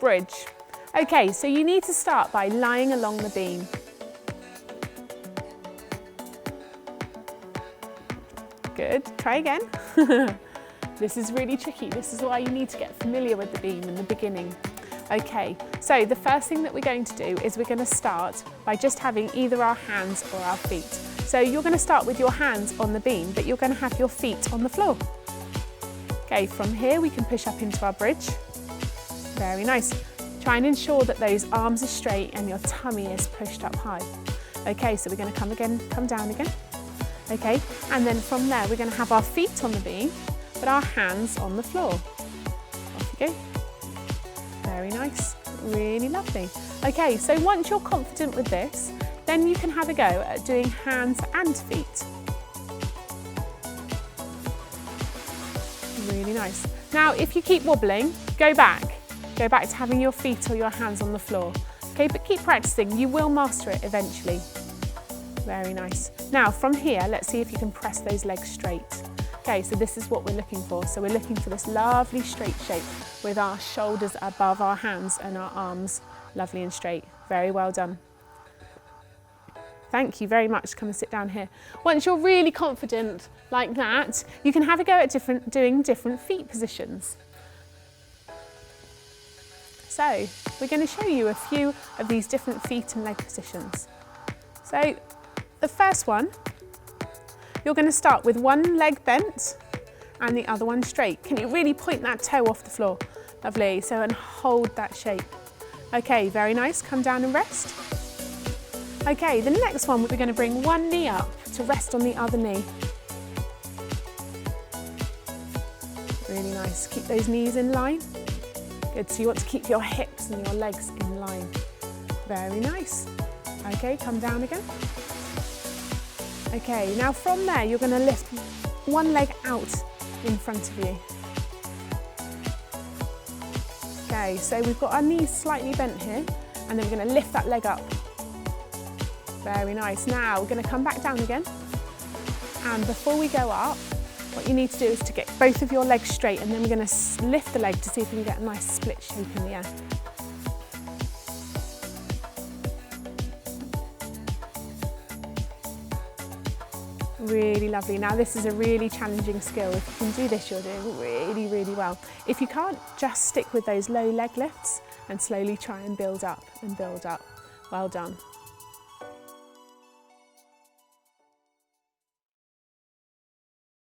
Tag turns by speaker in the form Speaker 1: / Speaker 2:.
Speaker 1: bridge. Okay, so you need to start by lying along the beam. Good, try again. This is really tricky. This is why you need to get familiar with the beam in the beginning. Okay, so the first thing that we're going to do is we're going to start by just having either our hands or our feet. So you're going to start with your hands on the beam, but you're going to have your feet on the floor. Okay, from here we can push up into our bridge. Very nice. Try and ensure that those arms are straight and your tummy is pushed up high. Okay, so we're going to come down again. Okay, and then from there we're going to have our feet on the beam, but our hands on the floor. Off you go. Very nice, really lovely. Okay, so once you're confident with this, then you can have a go at doing hands and feet. Really nice. Now, if you keep wobbling, go back to having your feet or your hands on the floor. Okay, but keep practicing, you will master it eventually. Very nice. Now, from here, let's see if you can press those legs straight. Okay, so this is what we're looking for. So we're looking for this lovely straight shape with our shoulders above our hands and our arms lovely and straight. Very well done. Thank you very much. Come and sit down here. Once you're really confident like that, you can have a go at doing different feet positions. So we're going to show you a few of these different feet and leg positions. So the first one, you're going to start with one leg bent and the other one straight. Can you really point that toe off the floor? Lovely. So, and hold that shape. Okay, very nice. Come down and rest. Okay, the next one, we're going to bring one knee up to rest on the other knee. Really nice. Keep those knees in line. Good. So you want to keep your hips and your legs in line. Very nice. Okay, come down again. Okay, now from there, you're going to lift one leg out in front of you. Okay, so we've got our knees slightly bent here, and then we're going to lift that leg up. Very nice. Now we're going to come back down again. And before we go up, what you need to do is to get both of your legs straight, and then we're going to lift the leg to see if we can get a nice split shape in the air. Really lovely. Now this is a really challenging skill. If you can do this, you're doing really, really well. If you can't, just stick with those low leg lifts and slowly try and build up and build up. Well done.